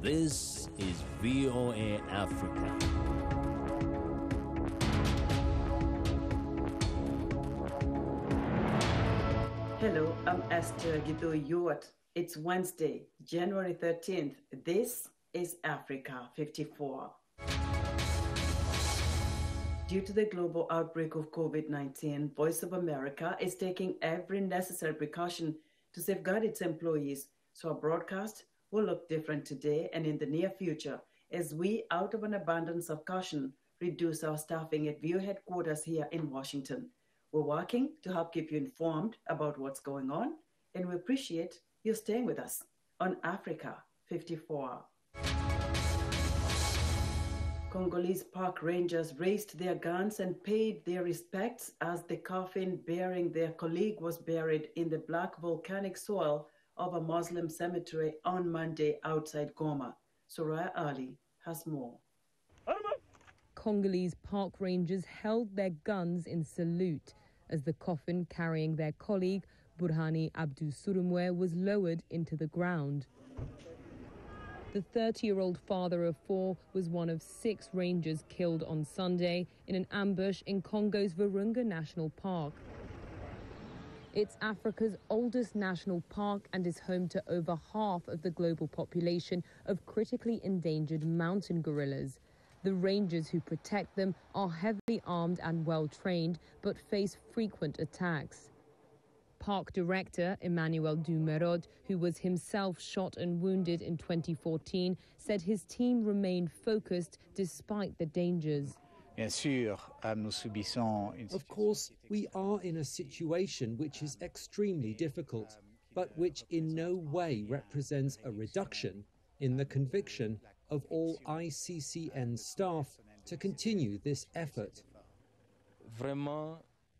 This is VOA Africa. Hello, I'm Esther Githui-Ewart. It's Wednesday, January 13th. This is Africa 54. Due to the global outbreak of COVID-19, Voice of America is taking every necessary precaution to safeguard its employees, so our broadcast will look different today and in the near future as we, out of an abundance of caution, reduce our staffing at VOA headquarters here in Washington. We're working to help keep you informed about what's going on, and we appreciate you staying with us on Africa 54. Congolese park rangers raised their guns and paid their respects as the coffin bearing their colleague was buried in the black volcanic soil of a Muslim cemetery on Monday outside Goma. Soraya Ali has more. Congolese park rangers held their guns in salute as the coffin carrying their colleague, Burhani Abdu Surumwe, was lowered into the ground. The 30-year-old father of four was one of 6 rangers killed on Sunday in an ambush in Congo's Virunga National Park. It's Africa's oldest national park and is home to over half of the global population of critically endangered mountain gorillas. The rangers who protect them are heavily armed and well-trained, but face frequent attacks. Park director Emmanuel du Merode, who was himself shot and wounded in 2014, said his team remained focused despite the dangers. Of course, we are in a situation which is extremely difficult, but which in no way represents a reduction in the conviction of all ICCN staff to continue this effort.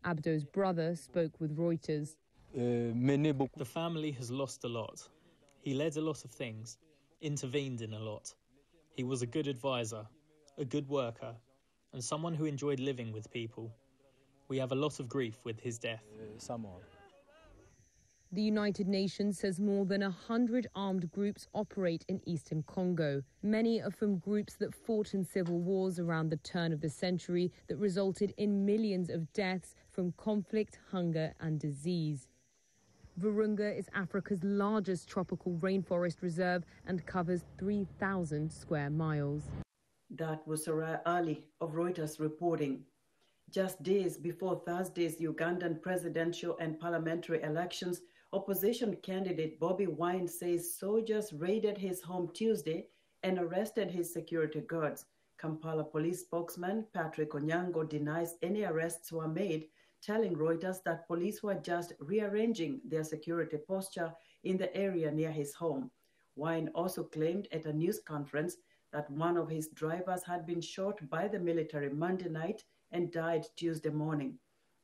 Abdo's brother spoke with Reuters. The family has lost a lot. He led a lot of things, intervened in a lot. He was a good advisor, a good worker, and someone who enjoyed living with people. We have a lot of grief with his death. The United Nations says more than 100 armed groups operate in eastern Congo. Many are from groups that fought in civil wars around the turn of the century that resulted in millions of deaths from conflict, hunger and disease. Virunga is Africa's largest tropical rainforest reserve and covers 3,000 square miles. That was Soraya Ali of Reuters reporting. Just days before Thursday's Ugandan presidential and parliamentary elections, opposition candidate Bobi Wine says soldiers raided his home Tuesday and arrested his security guards. Kampala police spokesman Patrick Onyango denies any arrests were made, telling Reuters that police were just rearranging their security posture in the area near his home. Wine also claimed at a news conference that one of his drivers had been shot by the military Monday night and died Tuesday morning.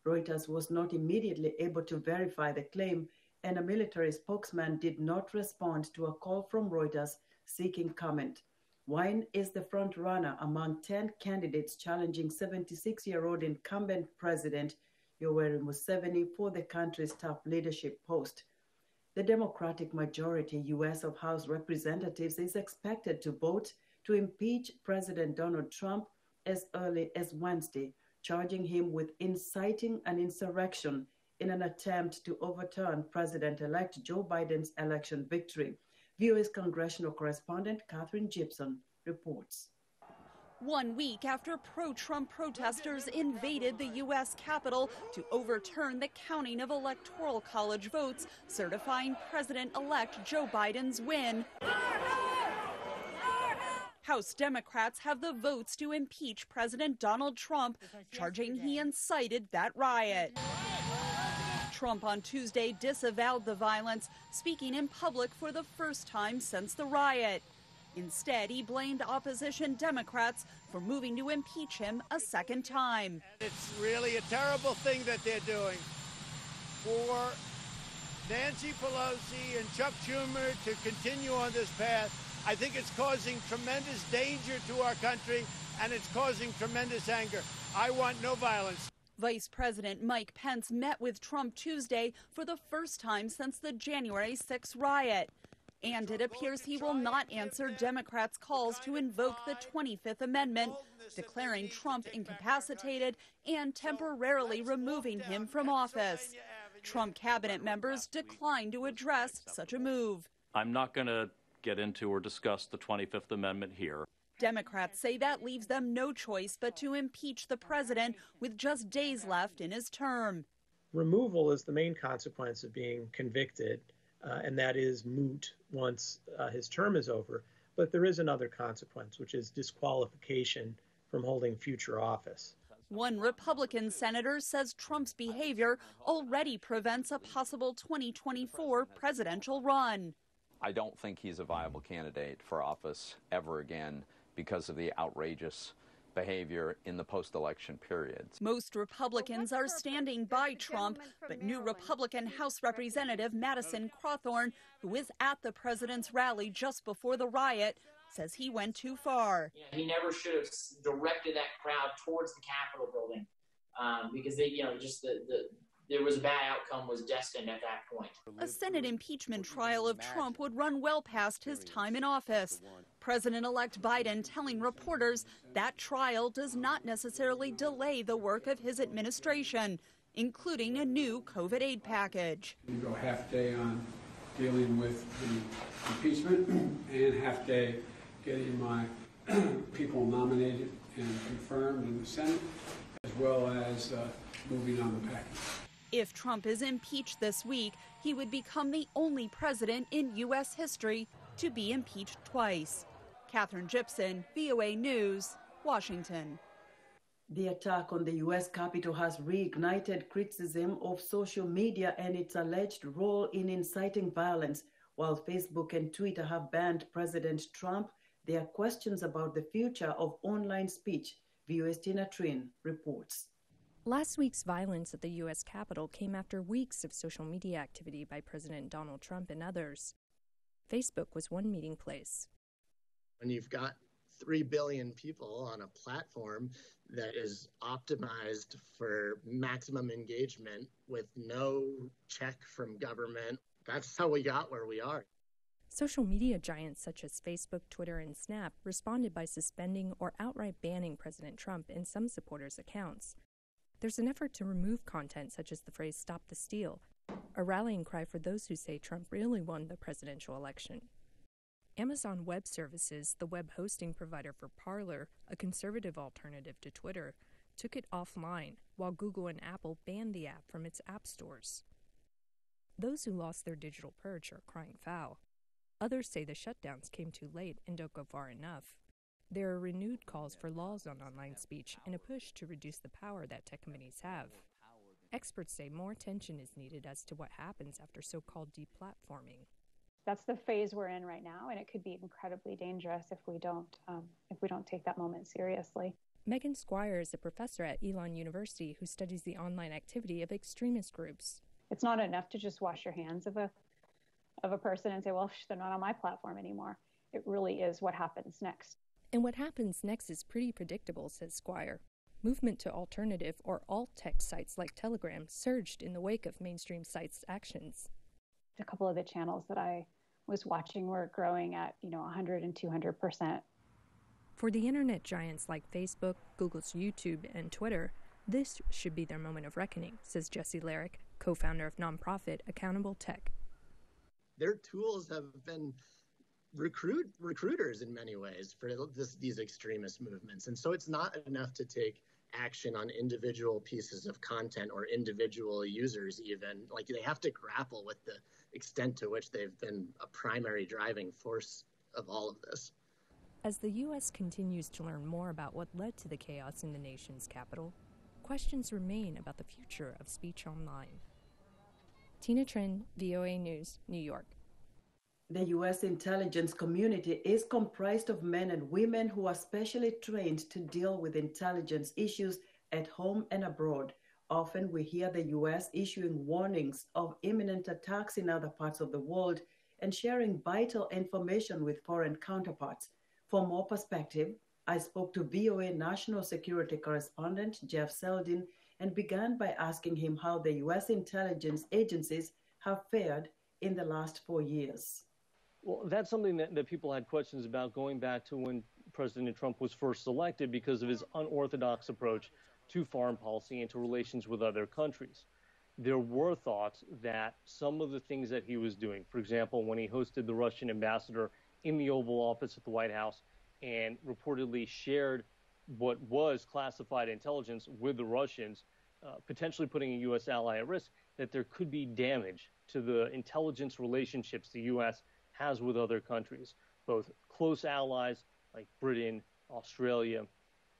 Reuters was not immediately able to verify the claim, and a military spokesman did not respond to a call from Reuters seeking comment. Wine is the front runner among 10 candidates challenging 76-year-old incumbent President Yoweri Museveni for the country's top leadership post. The Democratic-majority U.S. of House Representatives is expected to vote to impeach President Donald Trump as early as Wednesday, charging him with inciting an insurrection in an attempt to overturn President-elect Joe Biden's election victory. VOA's congressional correspondent Catherine Gibson reports. 1 week after pro-Trump protesters invaded the U.S. Capitol to overturn the counting of Electoral College votes, certifying President-elect Joe Biden's win. House Democrats have the votes to impeach President Donald Trump, charging he incited that riot. Trump on Tuesday disavowed the violence, speaking in public for the first time since the riot. Instead, he blamed opposition Democrats for moving to impeach him a second time. It's really a terrible thing that they're doing. For Nancy Pelosi and Chuck Schumer to continue on this path, I think it's causing tremendous danger to our country, and it's causing tremendous anger. I want no violence. Vice President Mike Pence met with Trump Tuesday for the first time since the January 6th riot. And it appears he will not answer Democrats' calls to invoke the 25th Amendment, declaring Trump incapacitated and temporarily removing him from office. Trump cabinet members declined to address such a move. I'm not going to get into or discuss the 25th Amendment here. Democrats say that leaves them no choice but to impeach the president with just days left in his term. Removal is the main consequence of being convicted, and that is moot once his term is over. But there is another consequence, which is disqualification from holding future office. One Republican senator says Trump's behavior already prevents a possible 2024 presidential run. I don't think he's a viable candidate for office ever again because of the outrageous behavior in the post-election period. Most Republicans are standing by Trump, but new Republican House Representative Madison Cawthorn, who is at the president's rally just before the riot, says he went too far. He never should have directed that crowd towards the Capitol building because there was a bad outcome was destined at that point. A Senate impeachment trial of Trump would run well past his time in office. President-elect Biden telling reporters that trial does not necessarily delay the work of his administration, including a new COVID aid package. We go half day on dealing with the impeachment and half day getting my people nominated and confirmed in the Senate, as well as moving on the package. If Trump is impeached this week, he would become the only president in U.S. history to be impeached twice. Catherine Gibson, VOA News, Washington. The attack on the U.S. Capitol has reignited criticism of social media and its alleged role in inciting violence. While Facebook and Twitter have banned President Trump, there are questions about the future of online speech. VOA's Tina Trin reports. Last week's violence at the U.S. Capitol came after weeks of social media activity by President Donald Trump and others. Facebook was one meeting place. When you've got 3 billion people on a platform that is optimized for maximum engagement with no check from government, that's how we got where we are. Social media giants such as Facebook, Twitter, and Snap responded by suspending or outright banning President Trump and some supporters' accounts. There's an effort to remove content such as the phrase "Stop the Steal," a rallying cry for those who say Trump really won the presidential election. Amazon Web Services, the web hosting provider for Parler, a conservative alternative to Twitter, took it offline, while Google and Apple banned the app from its app stores. Those who lost their digital perch are crying foul. Others say the shutdowns came too late and don't go far enough. There are renewed calls for laws on online speech in a push to reduce the power that tech companies have. Experts say more attention is needed as to what happens after so-called deplatforming. That's the phase we're in right now, and it could be incredibly dangerous if we don't take that moment seriously. Megan Squire is a professor at Elon University who studies the online activity of extremist groups. It's not enough to just wash your hands of a person and say, well, they're not on my platform anymore. It really is what happens next. And what happens next is pretty predictable, says Squire. Movement to alternative or alt-tech sites like Telegram surged in the wake of mainstream sites' actions. A couple of the channels that I was watching were growing at 100 and 200%. For the internet giants like Facebook, Google's YouTube, and Twitter, this should be their moment of reckoning, says Jesse Larrick, co-founder of nonprofit Accountable Tech. Their tools have been recruiters in many ways for these extremist movements. And so it's not enough to take action on individual pieces of content or individual users even. Like, they have to grapple with the extent to which they've been a primary driving force of all of this. As the U.S. continues to learn more about what led to the chaos in the nation's capital, questions remain about the future of speech online. Tina Trin, VOA News, New York. The U.S. intelligence community is comprised of men and women who are specially trained to deal with intelligence issues at home and abroad. Often we hear the U.S. issuing warnings of imminent attacks in other parts of the world and sharing vital information with foreign counterparts. For more perspective, I spoke to VOA national security correspondent Jeff Seldin and began by asking him how the U.S. intelligence agencies have fared in the last 4 years. Well, that's something that people had questions about going back to when President Trump was first elected because of his unorthodox approach to foreign policy and to relations with other countries. There were thoughts that some of the things that he was doing, for example, when he hosted the Russian ambassador in the Oval Office at the White House and reportedly shared what was classified intelligence with the Russians, potentially putting a U.S. ally at risk, that there could be damage to the intelligence relationships the U.S. has with other countries, both close allies like Britain, Australia,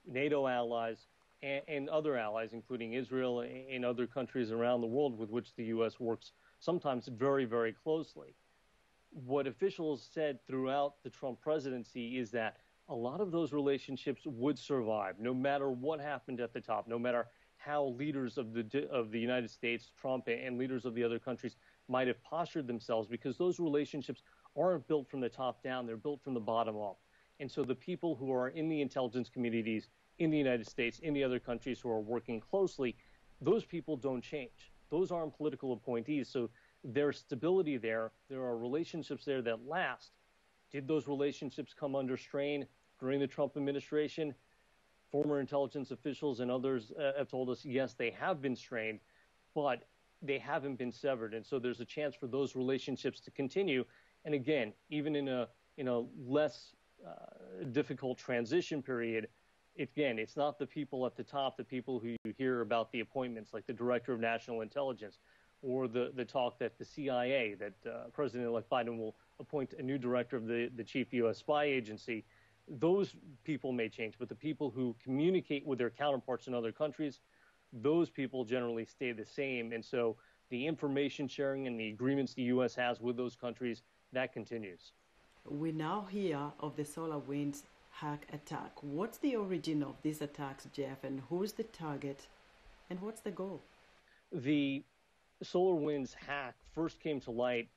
NATO allies, and other allies, including Israel and other countries around the world with which the U.S. works sometimes very, very closely. What officials said throughout the Trump presidency is that a lot of those relationships would survive, no matter what happened at the top, no matter how leaders of the United States, Trump, and leaders of the other countries might have postured themselves, because those relationships aren't built from the top down, they're built from the bottom up. And so the people who are in the intelligence communities in the United States, in the other countries who are working closely, those people don't change. Those aren't political appointees. So there's stability there. There are relationships there that last. Did those relationships come under strain during the Trump administration? Former intelligence officials and others have told us, yes, they have been strained, but they haven't been severed. And so there's a chance for those relationships to continue. And again, even in a less difficult transition period, again, it's not the people at the top, the people who you hear about the appointments, like the Director of National Intelligence, or the talk that the CIA, that President-elect Biden will appoint a new director of the chief U.S. spy agency. Those people may change, but the people who communicate with their counterparts in other countries, those people generally stay the same. And so the information sharing and the agreements the U.S. has with those countries, that continues. We now hear of the SolarWinds hack attack. What's the origin of these attacks, Jeff, and who's the target, and what's the goal? The SolarWinds hack first came to light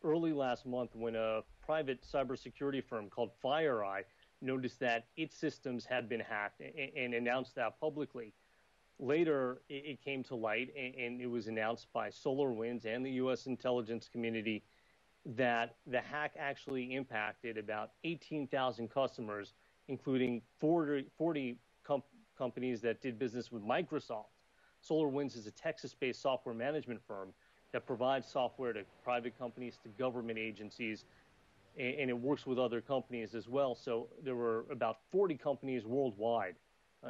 early last month when a private cybersecurity firm called FireEye noticed that its systems had been hacked and announced that publicly. Later, it came to light, and it was announced by SolarWinds and the U.S. intelligence community that the hack actually impacted about 18,000 customers, including 40 companies that did business with Microsoft. SolarWinds is a Texas-based software management firm that provides software to private companies, to government agencies, and it works with other companies as well. So there were about 40 companies worldwide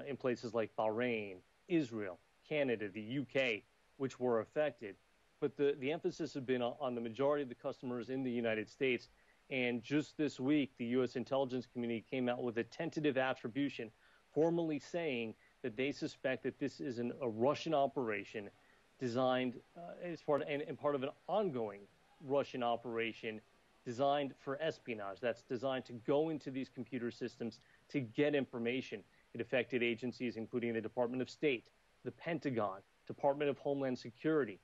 in places like Bahrain, Israel, Canada, the UK, which were affected. But the emphasis has been on the majority of the customers in the United States. And just this week, the U.S. intelligence community came out with a tentative attribution, formally saying that they suspect that this is a Russian operation designed as part of an ongoing Russian operation designed for espionage. That's designed to go into these computer systems to get information. It affected agencies including the Department of State, the Pentagon, Department of Homeland Security.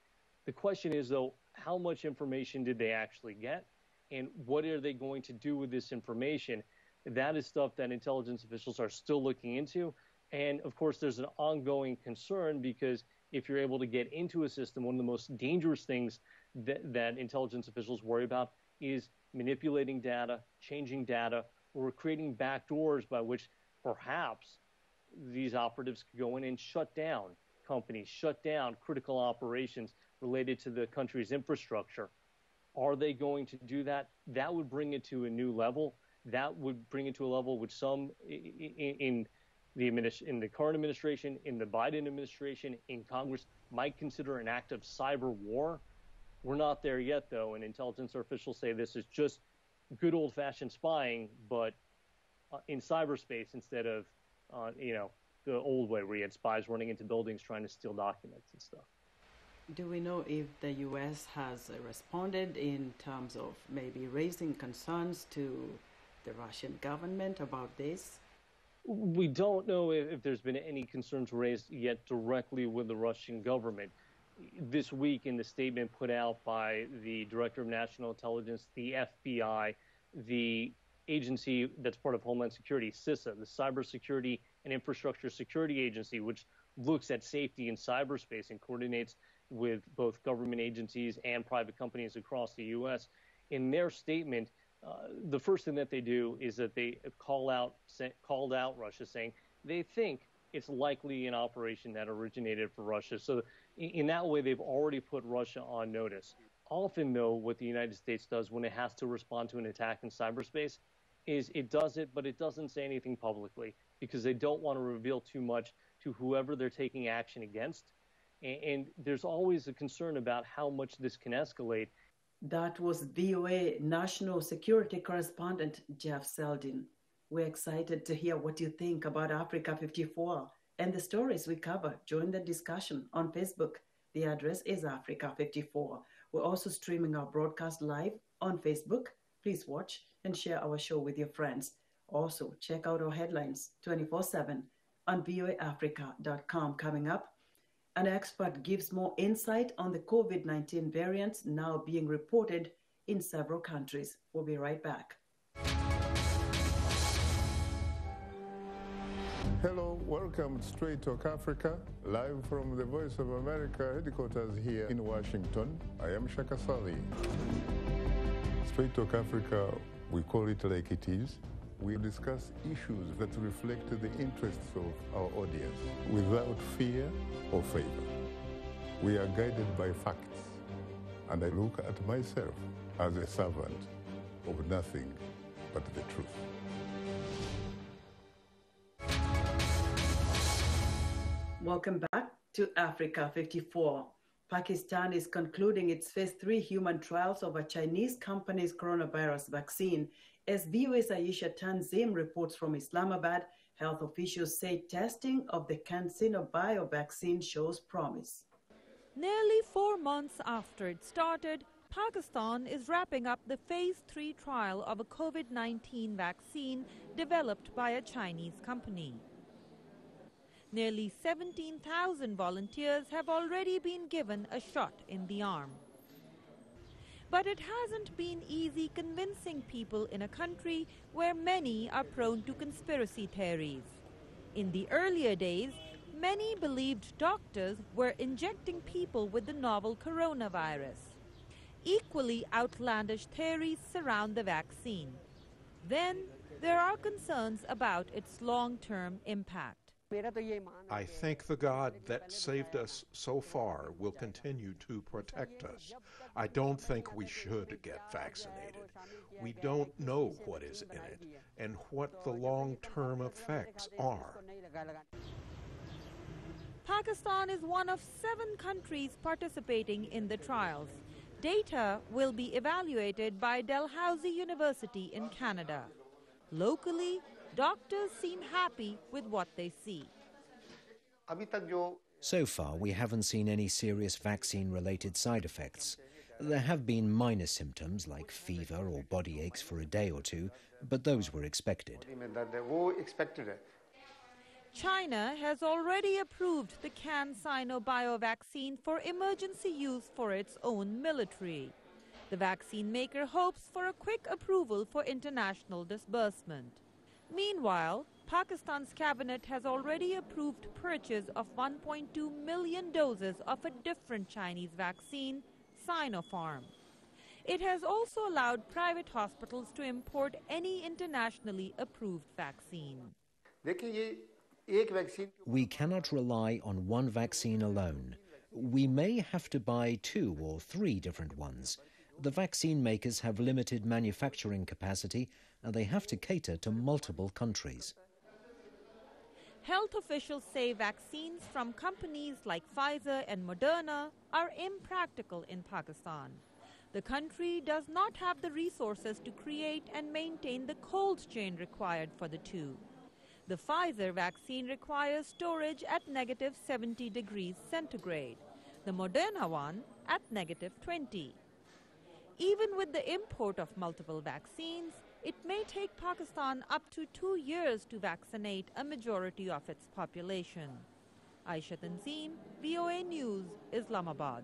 The question is, though, how much information did they actually get, and what are they going to do with this information? That is stuff that intelligence officials are still looking into. And, of course, there's an ongoing concern because if you're able to get into a system, one of the most dangerous things that intelligence officials worry about is manipulating data, changing data, or creating backdoors by which perhaps these operatives could go in and shut down companies, shut down critical operations related to the country's infrastructure. Are they going to do that? That would bring it to a new level. That would bring it to a level which some in the current administration, in the Biden administration, in Congress might consider an act of cyber war. We're not there yet, though, and intelligence officials say this is just good old-fashioned spying, but in cyberspace instead of, the old way where you had spies running into buildings trying to steal documents and stuff. Do we know if the U.S. has responded in terms of maybe raising concerns to the Russian government about this? We don't know if there's been any concerns raised yet directly with the Russian government. This week, in the statement put out by the Director of National Intelligence, the FBI, the agency that's part of Homeland Security, CISA, the Cybersecurity and Infrastructure Security Agency, which looks at safety in cyberspace and coordinates with both government agencies and private companies across the U.S. In their statement, the first thing that they do is that they called out Russia, saying they think it's likely an operation that originated from Russia. So in that way, they've already put Russia on notice. Often, though, what the United States does when it has to respond to an attack in cyberspace is it does it, but it doesn't say anything publicly because they don't want to reveal too much to whoever they're taking action against. And there's always a concern about how much this can escalate. That was VOA national security correspondent Jeff Seldin. We're excited to hear what you think about Africa 54 and the stories we cover. Join the discussion on Facebook. The address is Africa 54. We're also streaming our broadcast live on Facebook. Please watch and share our show with your friends. Also, check out our headlines 24/7 on voaafrica.com. Coming up, an expert gives more insight on the COVID-19 variants now being reported in several countries. We'll be right back. Hello, welcome to Straight Talk Africa, live from the Voice of America headquarters here in Washington. I am Shaka Sali. Straight Talk Africa, we call it like it is. We discuss issues that reflect the interests of our audience without fear or favor. We are guided by facts, and I look at myself as a servant of nothing but the truth. Welcome back to Africa 54. Pakistan is concluding its phase 3 human trials of a Chinese company's coronavirus vaccine. As VOA's Aisha Tanzim reports from Islamabad, health officials say testing of the CanSino Bio vaccine shows promise. Nearly 4 months after it started, Pakistan is wrapping up the phase 3 trial of a COVID-19 vaccine developed by a Chinese company. Nearly 17,000 volunteers have already been given a shot in the arm. But it hasn't been easy convincing people in a country where many are prone to conspiracy theories. In the earlier days, many believed doctors were injecting people with the novel coronavirus. Equally outlandish theories surround the vaccine. Then there are concerns about its long-term impact. I thank the God that saved us so far will continue to protect us. I don't think we should get vaccinated. We don't know what is in it and what the long-term effects are. Pakistan is one of 7 countries participating in the trials. Data will be evaluated by Dalhousie University in Canada. Locally, doctors seem happy with what they see. So far, we haven't seen any serious vaccine-related side effects. There have been minor symptoms like fever or body aches for a day or two, but those were expected. China has already approved the CanSino Bio vaccine for emergency use for its own military. The vaccine maker hopes for a quick approval for international disbursement. Meanwhile, Pakistan's cabinet has already approved purchase of 1.2 million doses of a different Chinese vaccine, Sinopharm. It has also allowed private hospitals to import any internationally approved vaccine. We cannot rely on one vaccine alone. We may have to buy 2 or 3 different ones. The vaccine makers have limited manufacturing capacity and they have to cater to multiple countries. Health officials say vaccines from companies like Pfizer and Moderna are impractical in Pakistan. The country does not have the resources to create and maintain the cold chain required for the two. The Pfizer vaccine requires storage at negative 70 degrees centigrade, the Moderna one at negative 20. Even with the import of multiple vaccines, it may take Pakistan up to 2 years to vaccinate a majority of its population. Aisha Tanzim, VOA News, Islamabad.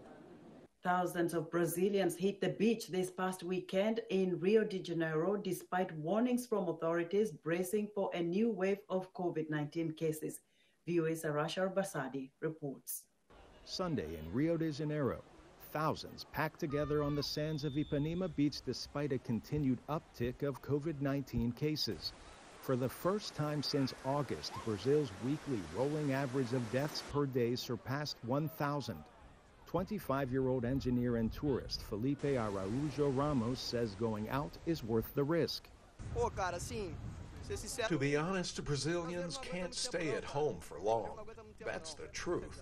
Thousands of Brazilians hit the beach this past weekend in Rio de Janeiro despite warnings from authorities bracing for a new wave of COVID-19 cases. VOA's Arash Arbasadi reports. Sunday in Rio de Janeiro, thousands packed together on the sands of Ipanema Beach despite a continued uptick of COVID-19 cases. For the first time since August, Brazil's weekly rolling average of deaths per day surpassed 1,000. 25-year-old engineer and tourist Felipe Araújo Ramos says going out is worth the risk. To be honest, Brazilians can't stay at home for long. That's the truth.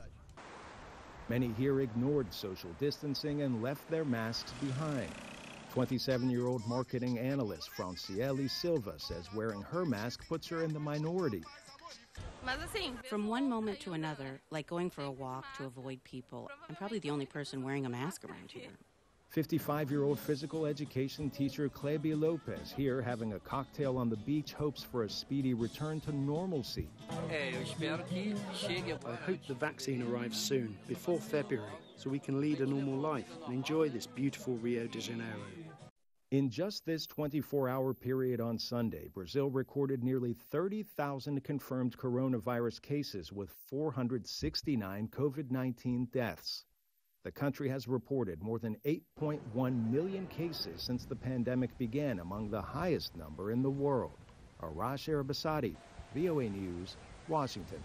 Many here ignored social distancing and left their masks behind. 27-year-old marketing analyst Franciele Silva says wearing her mask puts her in the minority. From one moment to another, like going for a walk to avoid people, I'm probably the only person wearing a mask around here. 55-year-old physical education teacher Kleber Lopes, here having a cocktail on the beach, hopes for a speedy return to normalcy. I hope the vaccine arrives soon, before February, so we can lead a normal life and enjoy this beautiful Rio de Janeiro. In just this 24-hour period on Sunday, Brazil recorded nearly 30,000 confirmed coronavirus cases with 469 COVID-19 deaths. The country has reported more than 8.1 million cases since the pandemic began, among the highest number in the world. Arash Arabasadi, VOA News, Washington.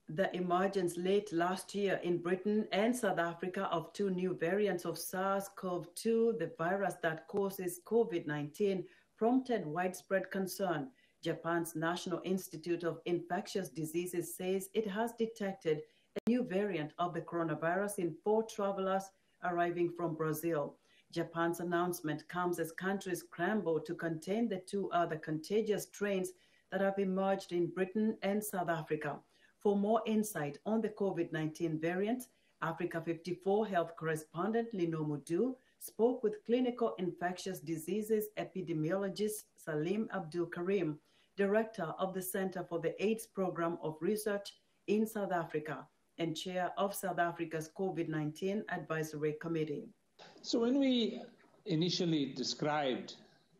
The emergence late last year in Britain and South Africa of two new variants of SARS-CoV-2, the virus that causes COVID-19, prompted widespread concern. Japan's National Institute of Infectious Diseases says it has detected a new variant of the coronavirus in 4 travelers arriving from Brazil. Japan's announcement comes as countries scramble to contain the 2 other contagious strains that have emerged in Britain and South Africa. For more insight on the COVID-19 variant, Africa 54 health correspondent Lino Mudu spoke with clinical infectious diseases epidemiologist Salim Abdul Karim, director of the Center for the AIDS Program of Research in South Africa and chair of South Africa's COVID-19 Advisory Committee. So when we initially described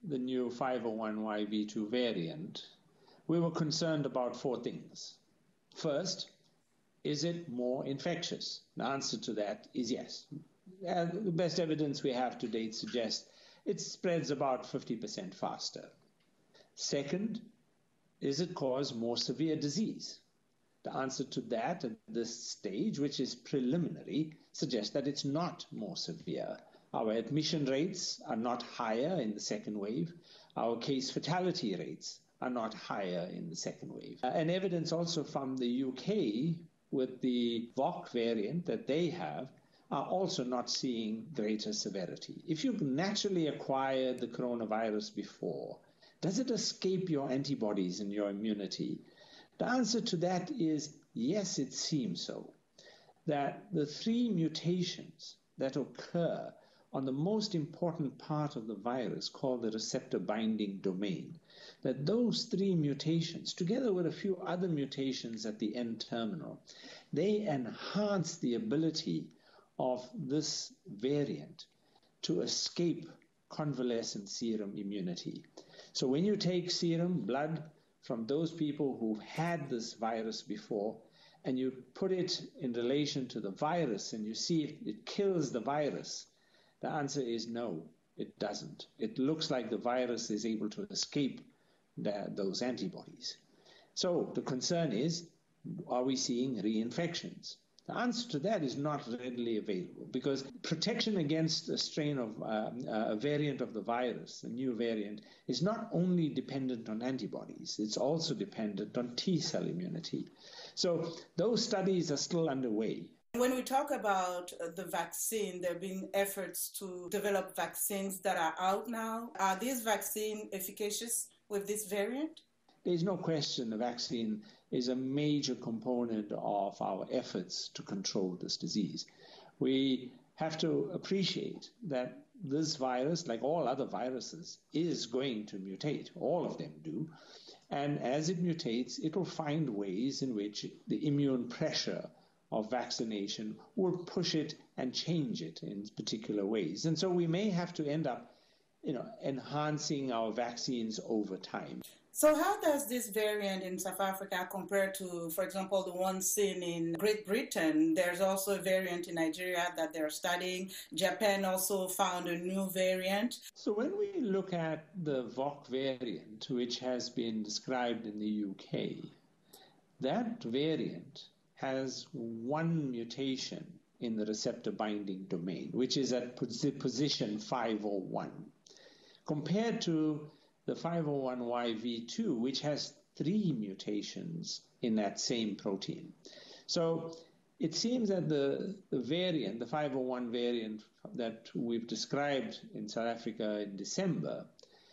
the new 501YB2 variant, we were concerned about 4 things. First, is it more infectious? The answer to that is yes. The best evidence we have to date suggests it spreads about 50% faster. Second, is it cause more severe disease? The answer to that at this stage, which is preliminary, suggests that it's not more severe. Our admission rates are not higher in the second wave. Our case fatality rates are not higher in the second wave. And evidence also from the UK with the VOC variant that they have are also not seeing greater severity. If you've naturally acquired the coronavirus before, does it escape your antibodies and your immunity? The answer to that is yes, it seems so. That the 3 mutations that occur on the most important part of the virus, called the receptor binding domain, that those 3 mutations, together with a few other mutations at the N-terminal, they enhance the ability of this variant to escape convalescent serum immunity. So when you take serum, blood, from those people who've had this virus before, and you put it in relation to the virus, and you see if it kills the virus, the answer is no, it doesn't. It looks like the virus is able to escape those antibodies. So the concern is, are we seeing reinfections? The answer to that is not readily available, because protection against a strain of a variant of the virus, a new variant, is not only dependent on antibodies, it's also dependent on T-cell immunity. So those studies are still underway. When we talk about the vaccine, there have been efforts to develop vaccines that are out now. Are these vaccines efficacious with this variant? There's no question the vaccine is a major component of our efforts to control this disease. We have to appreciate that this virus, like all other viruses, is going to mutate. All of them do. And as it mutates, it will find ways in which the immune pressure of vaccination will push it and change it in particular ways. And so we may have to end up enhancing our vaccines over time. So how does this variant in South Africa compare to, for example, the one seen in Great Britain? There's also a variant in Nigeria that they're studying. Japan also found a new variant. So when we look at the VOC variant, which has been described in the UK, that variant has one mutation in the receptor binding domain, which is at position 501, compared to the 501YV2, which has 3 mutations in that same protein. So it seems that the variant, the 501 variant that we've described in South Africa in December,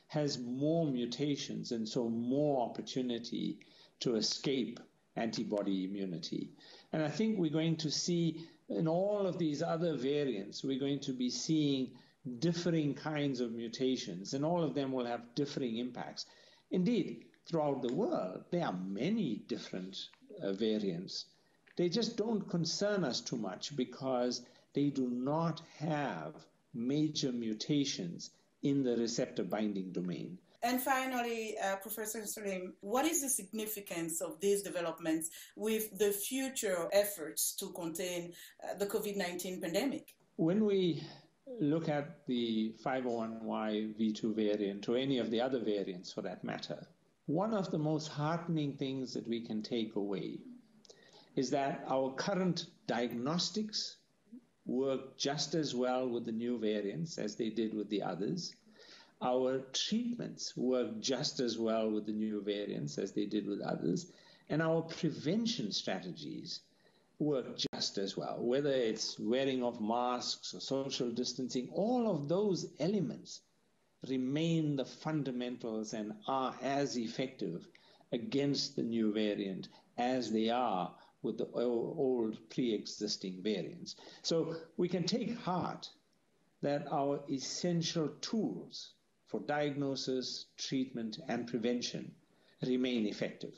has more mutations and so more opportunity to escape antibody immunity. And I think we're going to see in all of these other variants, we're going to be seeing differing kinds of mutations, and all of them will have differing impacts. Indeed, throughout the world, there are many different variants. They just don't concern us too much because they do not have major mutations in the receptor binding domain. And finally, Professor Salim, what is the significance of these developments with the future efforts to contain the COVID-19 pandemic? When we look at the 501YV2 variant, or any of the other variants for that matter, one of the most heartening things that we can take away is that our current diagnostics work just as well with the new variants as they did with the others. Our treatments work just as well with the new variants as they did with others. And our prevention strategies work just as well, whether it's wearing of masks or social distancing. All of those elements remain the fundamentals and are as effective against the new variant as they are with the old pre-existing variants. So we can take heart that our essential tools for diagnosis, treatment, and prevention remain effective.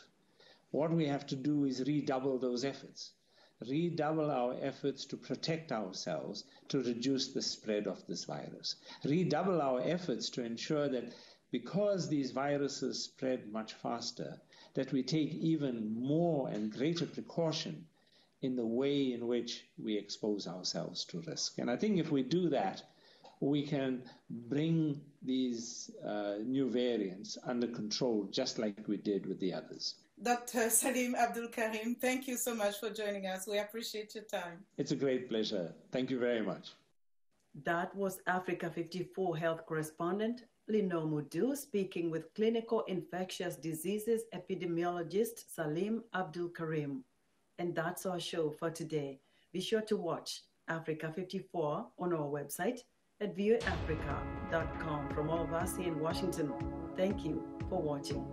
What we have to do is redouble those efforts. Redouble our efforts to protect ourselves, to reduce the spread of this virus. Redouble our efforts to ensure that because these viruses spread much faster, that we take even more and greater precaution in the way in which we expose ourselves to risk. And I think if we do that, we can bring these new variants under control, just like we did with the others. Dr. Salim Abdul Karim, thank you so much for joining us. We appreciate your time. It's a great pleasure. Thank you very much. That was Africa 54 health correspondent Lino Mudu speaking with clinical infectious diseases epidemiologist Salim Abdul Karim. And that's our show for today. Be sure to watch Africa 54 on our website at viewafrica.com. From all of us here in Washington, thank you for watching.